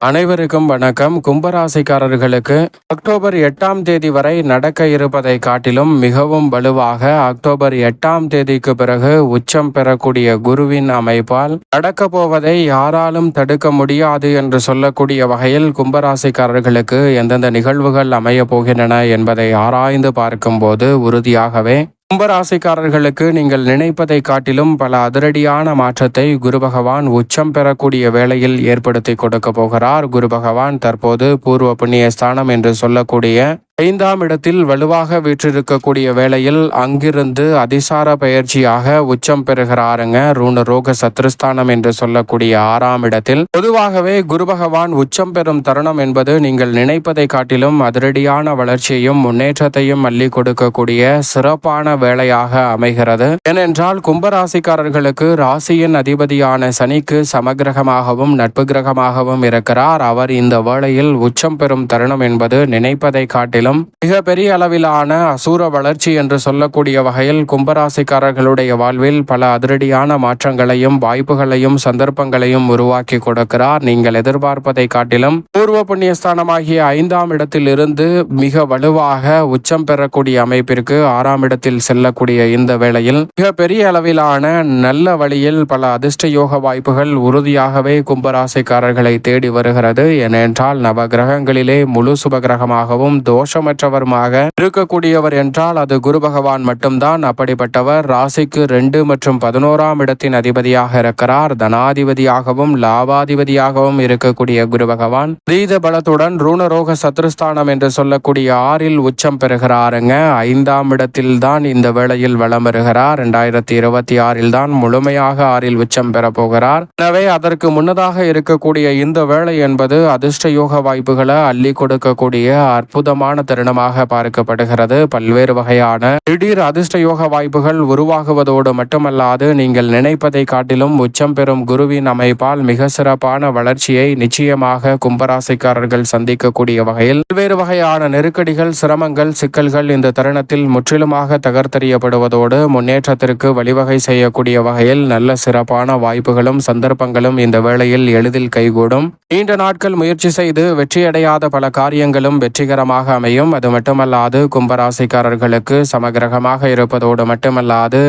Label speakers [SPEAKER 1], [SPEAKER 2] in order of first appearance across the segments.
[SPEAKER 1] அனைவருக்கும் வணக்கம். கும்பராசிக்காரர்களுக்கு அக்டோபர் 8ஆம் தேதி வரை நடக்க இருப்பதை காட்டிலும் மிகவும் வலுவாக அக்டோபர் 8ஆம் தேதிக்கு பிறகு உச்சம் பெறக்கூடிய குருவின் அமைப்பால் நடக்கப் போவதை யாராலும் தடுக்க முடியாது என்று சொல்லக்கூடிய வகையில் கும்பராசிக்காரர்களுக்கு எந்தெந்த நிகழ்வுகள் அமையப் போகின்றன என்பதை ஆராய்ந்து பார்க்கும்போது உறுதியாகவே கும்பராசிக்காரர்களுக்கு நீங்கள் நினைப்பதை காட்டிலும் பல அதிரடியான மாற்றத்தை குரு பகவான் உச்சம் பெறக்கூடிய வேளையில் ஏற்படுத்தி கொடுக்க போகிறார். குரு பகவான் தற்போது பூர்வ புண்ணிய ஸ்தானம் என்று சொல்லக்கூடிய 5ஆம் இடத்தில் வலுவாக வீற்றிருக்கக்கூடிய வேளையில் அங்கிருந்து அதிசார பயிற்சியாக உச்சம் பெறுகிறாருங்க. ருணரோக சத்ருஸ்தானம் என்று சொல்லக்கூடிய 6ஆம் இடத்தில் பொதுவாகவே குரு பகவான் உச்சம் பெறும் தருணம் என்பது நீங்கள் நினைப்பதை காட்டிலும் அதிரடியான வளர்ச்சியையும் முன்னேற்றத்தையும் அள்ளி கொடுக்கக்கூடிய சிறப்பான வேளையாக அமைகிறது. ஏனென்றால் கும்பராசிக்காரர்களுக்கு ராசியின் அதிபதியான சனிக்கு சமகிரகமாகவும் நட்பு கிரகமாகவும் இருக்கிறார். அவர் இந்த வேளையில் உச்சம் பெறும் தருணம் என்பது நினைப்பதை காட்டிலும் மிக பெரிய அளவிலான அசூர வளர்ச்சி என்று சொல்லக்கூடிய வகையில் கும்பராசிக்காரர்களுடைய வாழ்வில் பல அதிரடியான மாற்றங்களையும் வாய்ப்புகளையும் சந்தர்ப்பங்களையும் உருவாக்கி கொடுக்கிறார். நீங்கள் எதிர்பார்ப்பதை காட்டிலும் பூர்வ புண்ணியஸ்தானமாகிய 5ஆம் இடத்தில் இருந்து மிக வலுவாக உச்சம் பெறக்கூடிய அமைப்பிற்கு 6ஆம் இடத்தில் செல்லக்கூடிய இந்த வேளையில் மிக பெரிய அளவிலான நல்ல வழியில் பல அதிர்ஷ்ட யோக வாய்ப்புகள் உறுதியாகவே கும்பராசிக்காரர்களை தேடி வருகிறது. ஏனென்றால் நவ கிரகங்களிலே முழு சுபகிரகமாகவும் தோஷமற்றவருமாக இருக்கக்கூடியவர் என்றால் அது குரு பகவான் மட்டும்தான். அப்படிப்பட்டவர் ராசிக்கு 2 மற்றும் 11ஆம் இடத்தின் அதிபதியாக இருக்கிறார். தனாதிபதியாகவும் லாபாதிபதியாகவும் இருக்கக்கூடிய குரு பகவான் தீத பலத்துடன் ருணரோக சத்ருஸ்தானம் என்று சொல்லக்கூடிய 6இல் உச்சம் பெறுகிறாருங்க. 5ஆம் இடத்தில் தான் இந்த வேளையில் வலம் வருகிறார். 2026 தான் முழுமையாக 6இல் உச்சம் பெற போகிறார். எனவே அதற்கு முன்னதாக இருக்கக்கூடிய இந்த வேளை என்பது அதிர்ஷ்ட யோக வாய்ப்புகளை அள்ளி கொடுக்கக்கூடிய அற்புதமான தருணமாக பார்க்கப்படுகிறது. பல்வேறு வகையான திடீர் அதிர்ஷ்ட யோக வாய்ப்புகள் உருவாகுவதோடு மட்டுமல்லாது நீங்கள் நினைப்பதை காட்டிலும் உச்சம் பெறும் குருவின் அமைப்பால் மிக சிறப்பான வளர்ச்சியை நிச்சயமாக கும்பராசிக்காரர்கள் சந்திக்கக்கூடிய வகையில் பல்வேறு வகையான நெருக்கடிகள், சிரமங்கள், சிக்கல்கள் இந்த தருணத்தில் முற்றிலுமாக தகர்த்தெறியப்படுவதோடு முன்னேற்றத்திற்கு வழிவகை செய்யக்கூடிய வகையில் நல்ல சிறப்பான வாய்ப்புகளும் சந்தர்ப்பங்களும் இந்த வேளையில் எளிதில் கைகூடும். நீண்ட நாட்கள் முயற்சி செய்து வெற்றியடையாத பல காரியங்களும் வெற்றிகரமாக அமையும். அது மட்டுமல்லாது கும்பராசிக்காரர்களுக்கு சமகிரகமாக இருப்பதோடு மட்டுமல்லாது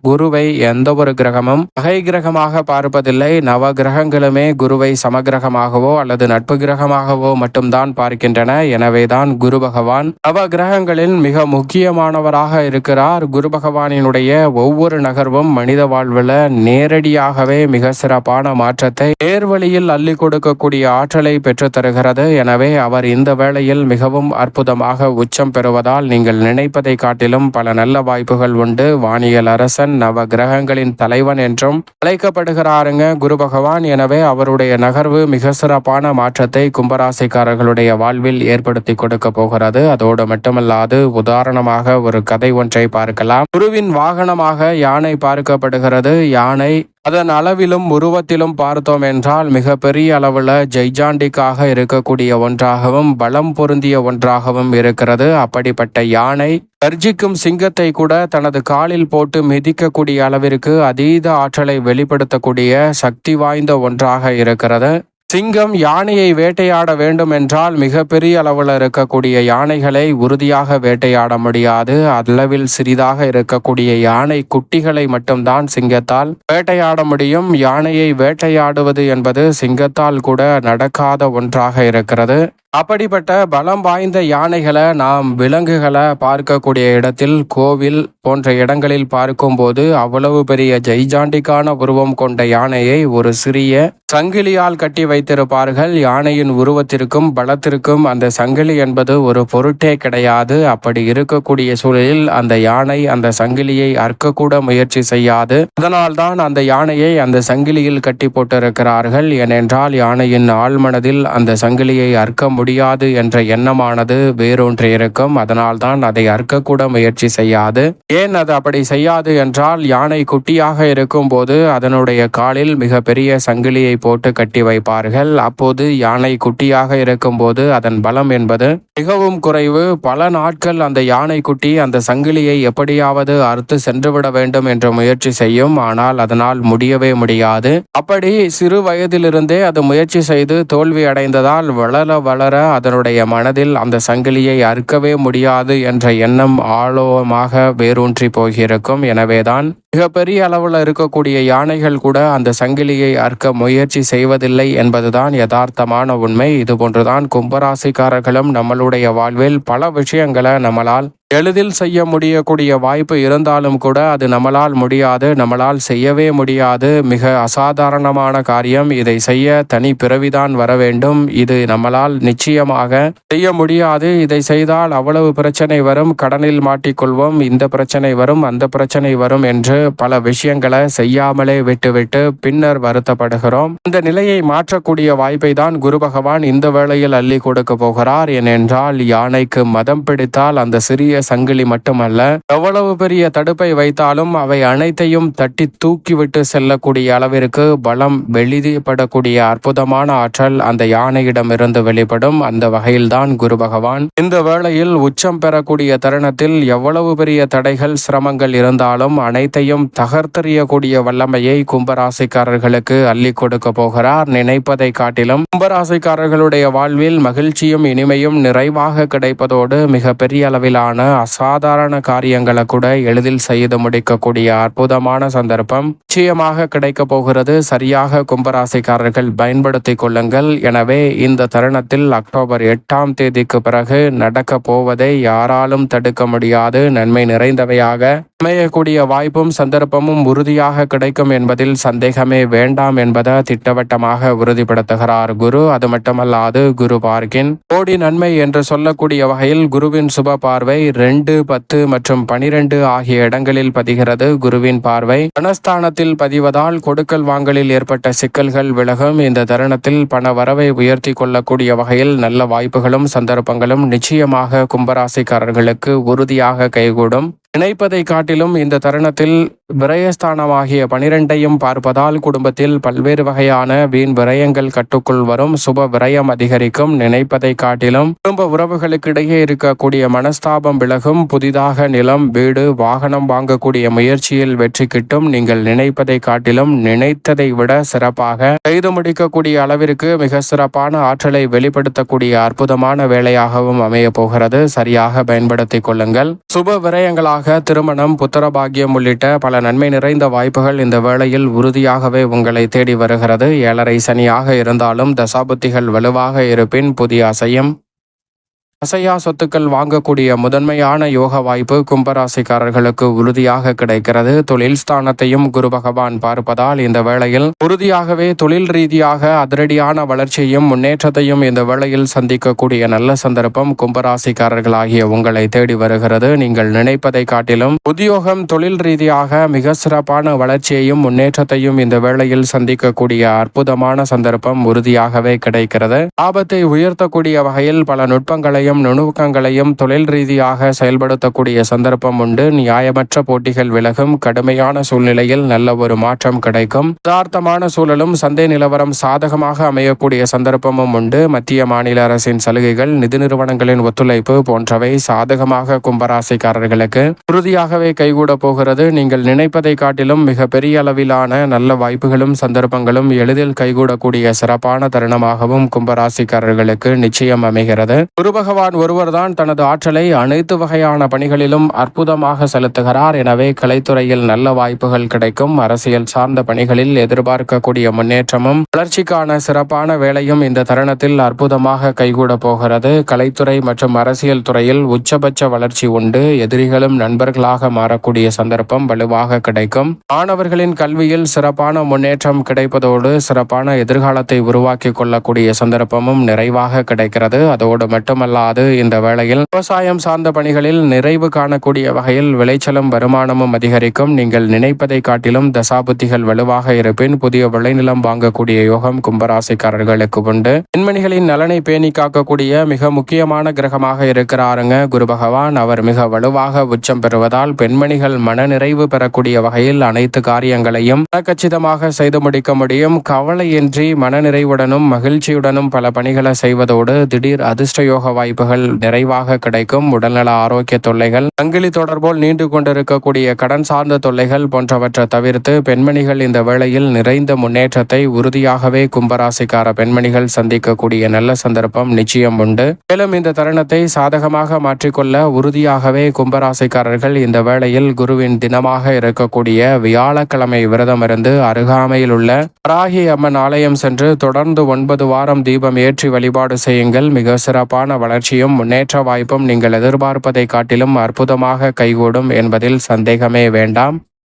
[SPEAKER 1] குருவை எந்த ஒரு கிரகமும் பகை கிரகமாக பார்ப்பதில்லை. நவ கிரகங்களுமே குருவை சமகிரகமாகவோ அல்லது நட்பு கிரகமாகவோ மட்டும்தான் பார்க்கின்றன. எனவேதான் குரு பகவான் நவ கிரகங்களில் மிக முக்கியமானவராக இருக்கிறார். குரு பகவானினுடைய ஒவ்வொரு நகர்வும் மனித வாழ்வில் நேரடியாகவே மிக சிறப்பான மாற்றத்தை நேர்வழியில் அள்ளி கொடுக்கக்கூடிய ஆற்றலை பெற்று தருகிறது. எனவே அவர் இந்த வேளையில் மிகவும் அற்புதமாக உச்சம் பெறுவதால் நீங்கள் நினைப்பதை காட்டிலும் பல நல்ல வாய்ப்புகள் உண்டு. வானியல் அரசன், நவ கிரகங்களின் தலைவன் என்றும் அழைக்கப்படுகிறாருங்க குரு பகவான். எனவே அவருடைய நகர்வு மிக சிறப்பான மாற்றத்தை கும்பராசிக்காரர்களுடைய வாழ்வில் ஏற்படுத்தி கொடுக்க போகிறது. அதோடு மட்டுமல்லாது உதாரணமாக ஒரு கதை ஒன்றை பார்க்கலாம். குருவின் வாகனமாக யானை பார்க்கப்படுகிறது. யானை அதன் அளவிலும் உருவத்திலும் பார்த்தோம் என்றால் மிக பெரிய அளவில் ஜெய்ஜாண்டிக்காக இருக்கக்கூடிய ஒன்றாகவும் பலம் பொருந்திய ஒன்றாகவும் இருக்கிறது. அப்படிப்பட்ட யானை கர்ஜிக்கும் சிங்கத்தை கூட தனது காலில் போட்டு மிதிக்கக்கூடிய அளவிற்கு அதீத ஆற்றலை வெளிப்படுத்தக்கூடிய சக்தி வாய்ந்த ஒன்றாக இருக்கிறது. சிங்கம் யானையை வேட்டையாட வேண்டும் என்றால் மிக பெரிய அளவில் இருக்கக்கூடிய யானைகளை உறுதியாக வேட்டையாட முடியாது. அளவில் சிறிதாக இருக்கக்கூடிய யானை குட்டிகளை மட்டும்தான் சிங்கத்தால் வேட்டையாட முடியும். யானையை வேட்டையாடுவது என்பது சிங்கத்தால் கூட நடக்காத ஒன்றாக இருக்கிறது. அப்படிப்பட்ட பலம் வாய்ந்த யானைகளை நாம் விலங்குகளை பார்க்கக்கூடிய இடத்தில் கோவில் போன்ற இடங்களில் பார்க்கும்போது அவ்வளவு பெரிய ஜெய்ஜாண்டிக்கான உருவம் கொண்ட யானையை ஒரு சிறிய சங்கிலியால் கட்டி வைத்திருப்பார்கள். யானையின் உருவத்திற்கும் பலத்திற்கும் அந்த சங்கிலி என்பது ஒரு பொருட்டே கிடையாது. அப்படி இருக்கக்கூடிய சூழலில் அந்த யானை அந்த சங்கிலியை அறுக்கக்கூட முயற்சி செய்யாது. அதனால்தான் அந்த யானையை அந்த சங்கிலியில் கட்டி போட்டிருக்கிறார்கள். ஏனென்றால் யானையின் ஆழ்மனதில் அந்த சங்கிலியை அறுக்க முடியாது என்ற எண்ணமானது வேரூன்றி இருக்கும். அதனால்தான் அதை அறுக்கக்கூட முயற்சி செய்யாது. ஏன் அது அப்படி செய்யாது என்றால், யானை குட்டியாக இருக்கும் போது அதனுடைய காலில் மிக பெரிய சங்கிலியை போட்டு கட்டி வைப்பார்கள். அப்போது யானை குட்டியாக இருக்கும் போது அதன் பலம் என்பது மிகவும் குறைவு. பல நாட்கள் அந்த யானை குட்டி அந்த சங்கிலியை எப்படியாவது அறுத்து சென்றுவிட வேண்டும் என்ற முயற்சி செய்யும். ஆனால் அதனால் முடியவே முடியாது. அப்படி சிறு வயதிலிருந்தே அது முயற்சி செய்து தோல்வி அடைந்ததால் வளர வளர அதனுடைய மனதில் அந்த சங்கிலியை அறுக்கவே முடியாது என்ற எண்ணம் ஆழமாக வேரூன்றி போகிருக்கும். எனவேதான் மிகப்பெரிய அளவில் இருக்கக்கூடிய யானைகள் கூட அந்த சங்கிலியை அறுக்க முயற்சி செய்வதில்லை என்பதுதான் யதார்த்தமான உண்மை. இதுபோன்றுதான் கும்பராசிக்காரர்களும் நம்மளுடைய வாழ்வில் பல விஷயங்களை நம்மளால் எளிதில் செய்ய முடியக்கூடிய வாய்ப்பு இருந்தாலும் கூட அது நம்மளால் முடியாது, நம்மளால் செய்யவே முடியாது. மிக அசாதாரணமான காரியம். இதை செய்ய தனி பிறவிதான் வர வேண்டும். இது நம்மளால் நிச்சயமாக செய்ய முடியாது. இதை செய்தால் அவ்வளவு பிரச்சனை வரும், கடனில் மாட்டிக்கொள்வோம், இந்த பிரச்சனை வரும், அந்த பிரச்சனை வரும் என்று பல விஷயங்களை செய்யாமலே விட்டுவிட்டு பின்னர் வருத்தப்படுகிறோம். இந்த நிலையை மாற்றக்கூடிய வாய்ப்பை தான் குரு பகவான் இந்த வேளையில் அள்ளி கொடுக்க போகிறார். ஏனென்றால் யானைக்கு மதம் பிடித்தால் அந்த சிறிய சங்கிலி மட்டுமல்ல, எவ்வளவு பெரிய தடுப்பை வைத்தாலும் அவை அனைத்தையும் தட்டி தூக்கிவிட்டு செல்லக்கூடிய அளவிற்கு பலம் வெளிப்படக்கூடிய அற்புதமான ஆற்றல் அந்த யானையிடமிருந்து வெளிப்படும். அந்த வகையில்தான் குரு பகவான் இந்த வேளையில் உச்சம் பெறக்கூடிய தருணத்தில் எவ்வளவு பெரிய தடைகள் சிரமங்கள் இருந்தாலும் அனைத்தையும் தகர்த்தெறியக்கூடிய வல்லமையை கும்பராசிக்காரர்களுக்கு அள்ளி கொடுக்க போகிறார். நினைப்பதை காட்டிலும் கும்பராசிக்காரர்களுடைய வாழ்வில் மகிழ்ச்சியும் இனிமையும் நிறைவாக கிடைப்பதோடு மிக பெரிய அளவிலான அசாதாரண காரியங்களை கூட எளிதில் செய்து முடிக்கக்கூடிய அற்புதமான சந்தர்ப்பம் நிச்சயமாக கிடைக்க போகிறது. சரியாக கும்பராசிக்காரர்கள் பயன்படுத்திக் கொள்ளுங்கள். எனவே இந்த தருணத்தில் அக்டோபர் 8ஆம் தேதிக்கு பிறகு நடக்க போவதை யாராலும் தடுக்க முடியாது. நன்மை நிறைந்தவையாக அமையக்கூடிய வாய்ப்பும் சந்தர்ப்பமும் உறுதியாக கிடைக்கும் என்பதில் சந்தேகமே வேண்டாம் என்பதை திட்டவட்டமாக உறுதிப்படுத்துகிறார் குரு. அது மட்டுமல்லாது குரு பார்க்கின் கோடி நன்மை என்று சொல்லக்கூடிய வகையில் குருவின் சுப பார்வை 2, 10 மற்றும் 12 ஆகிய இடங்களில் பதிகிறது. குருவின் பார்வை தனஸ்தானத்தில் பதிவதால் கொடுக்கல் வாங்கலில் ஏற்பட்ட சிக்கல்கள் விலகும். இந்த தருணத்தில் பண வரவை உயர்த்தி கொள்ளக்கூடிய வகையில் நல்ல வாய்ப்புகளும் சந்தர்ப்பங்களும் நிச்சயமாக கும்பராசிக்காரர்களுக்கு உறுதியாக கைகூடும். நினைப்பதை காட்டிலும் இந்த தருணத்தில் விரயஸ்தானமாகிய 12ஐயும் பார்ப்பதால் குடும்பத்தில் பல்வேறு வகையான வீண் விரயங்கள் கட்டுக்குள் வரும். சுப விரயம் அதிகரிக்கும். நினைப்பதை காட்டிலும் குடும்ப உறவுகளுக்கிடையே இருக்கக்கூடிய மனஸ்தாபம் விலகும். புதிதாக நிலம், வீடு, வாகனம் வாங்கக்கூடிய முயற்சியில் வெற்றி கிட்டும். நீங்கள் நினைப்பதை காட்டிலும் நினைத்ததை விட சிறப்பாக செய்து முடிக்கக்கூடிய அளவிற்கு மிக சிறப்பான ஆற்றலை வெளிப்படுத்தக்கூடிய அற்புதமான வேலையாகவும் அமைய போகிறது. சரியாக பயன்படுத்திக் கொள்ளுங்கள். சுப விரயங்களாக திருமணம், புத்திரபாகியம் உள்ளிட்ட பல நன்மை நிறைந்த வாய்ப்புகள் இந்த வேளையில் உறுதியாகவே உங்களை தேடி வருகிறது. 7.5 சனியாக இருந்தாலும் தசாபுத்திகள் வலுவாக இருப்பின் புதிய அசையா சொத்துக்கள் வாங்கக்கூடிய முதன்மையான யோக வாய்ப்பு கும்பராசிக்காரர்களுக்கு உறுதியாக கிடைக்கிறது. தொழில் ஸ்தானத்தையும் குரு பகவான் பார்ப்பதால் இந்த வேளையில் உறுதியாகவே தொழில் ரீதியாக அதிரடியான வளர்ச்சியையும் முன்னேற்றத்தையும் இந்த வேளையில் சந்திக்கக்கூடிய நல்ல சந்தர்ப்பம் கும்பராசிக்காரர்களாகிய உங்களை தேடி வருகிறது. நீங்கள் நினைப்பதை காட்டிலும் உத்தியோகம், தொழில் ரீதியாக மிக சிறப்பான வளர்ச்சியையும் முன்னேற்றத்தையும் இந்த வேளையில் சந்திக்கக்கூடிய அற்புதமான சந்தர்ப்பம் உறுதியாகவே கிடைக்கிறது. ஆபத்தை உயர்த்தக்கூடிய வகையில் பல நுட்பங்களையும் நுணுக்கங்களையும் தொழில் ரீதியாக செயல்படுத்தக்கூடிய சந்தர்ப்பம் உண்டு. நியாயமற்ற போட்டிகள் விலகும். கடுமையான சூழ்நிலையில் நல்ல ஒரு மாற்றம் கிடைக்கும். யதார்த்தமான சூழலும் சந்தை நிலவரம் சாதகமாக அமையக்கூடிய சந்தர்ப்பமும் உண்டு. மத்திய மாநில அரசின் சலுகைகள், நிதி நிறுவனங்களின் ஒத்துழைப்பு போன்றவை சாதகமாக கும்பராசிக்காரர்களுக்கு உறுதியாகவே கைகூட போகிறது. நீங்கள் நினைப்பதை காட்டிலும் மிக பெரிய அளவிலான நல்ல வாய்ப்புகளும் சந்தர்ப்பங்களும் எளிதில் கைகூடக்கூடிய சிறப்பான தருணமாகவும் கும்பராசிக்காரர்களுக்கு நிச்சயம் அமைகிறது. குரு பகவான் ஒருவர்தான் தனது ஆற்றலை அனைத்து வகையான பணிகளிலும் அற்புதமாக செலுத்துகிறார். எனவே கலைத்துறையில் நல்ல வாய்ப்புகள் கிடைக்கும். அரசியல் சார்ந்த பணிகளில் எதிர்பார்க்கக்கூடிய முன்னேற்றமும் வளர்ச்சிக்கான சிறப்பான வேலையும் இந்த தருணத்தில் அற்புதமாக கைகூட போகிறது. கலைத்துறை மற்றும் அரசியல் துறையில் உச்சபட்ச வளர்ச்சி உண்டு. எதிரிகளும் நண்பர்களாக மாறக்கூடிய சந்தர்ப்பம் வலுவாக கிடைக்கும். மாணவர்களின் கல்வியில் சிறப்பான முன்னேற்றம் கிடைப்பதோடு சிறப்பான எதிர்காலத்தை உருவாக்கி கொள்ளக்கூடிய சந்தர்ப்பமும் நிறைவாக கிடைக்கிறது. அதோடு மட்டுமல்ல தள்ளாது. இந்த வேளையில் விவசாயம் சார்ந்த பணிகளில் நிறைவு காணக்கூடிய வகையில் விளைச்சலும் வருமானமும் அதிகரிக்கும். நீங்கள் நினைப்பதை காட்டிலும் தசாபுத்திகள் வலுவாக இருப்பின் புதிய விளைநிலம் வாங்கக்கூடிய யோகம் கும்பராசிக்காரர்களுக்கு உண்டு. பெண்மணிகளின் நலனை பேணி காக்கக்கூடிய மிக முக்கியமான கிரகமாக இருக்கிறாருங்க குரு பகவான். அவர் மிக வலுவாக உச்சம் பெறுவதால் பெண்மணிகள் மனநிறைவு பெறக்கூடிய வகையில் அனைத்து காரியங்களையும் கச்சிதமாக செய்து முடிக்க முடியும். கவலையின்றி மனநிறைவுடனும் மகிழ்ச்சியுடனும் பல பணிகளை செய்வதோடு திடீர் அதிர்ஷ்ட யோக வாய்ப்புகள் நிறைவாக கிடைக்கும். உடல்நல ஆரோக்கிய தொல்லைகள், சங்கிலி தொடர்போல் நீண்டு கொண்டிருக்கக்கூடிய கடன் சார்ந்த தொல்லைகள் போன்றவற்றை தவிர்த்து பெண்மணிகள் இந்த வேளையில் நிறைந்த முன்னேற்றத்தை உறுதியாகவே கும்பராசிக்கார பெண்மணிகள் சந்திக்கக்கூடிய நல்ல சந்தர்ப்பம் நிச்சயம் உண்டு. மேலும் இந்த தருணத்தை சாதகமாக மாற்றிக்கொள்ள உறுதியாகவே கும்பராசிக்காரர்கள் இந்த வேளையில் குருவின் தினமாக இருக்கக்கூடிய வியாழக்கிழமை விரதம் இருந்து அருகாமையில் உள்ள வராகி அம்மன் ஆலயம் சென்று தொடர்ந்து 9 வாரம் தீபம் ஏற்றி வழிபாடு செய்யுங்கள். மிக சிறப்பான வளர்ச்சியும் முன்னேற்ற வாய்ப்பும் நீங்கள் எதிர்பார்ப்பதை காட்டிலும் அற்புதமாக கைகூடும் என்பதில் சந்தேகமே வேண்டாம்.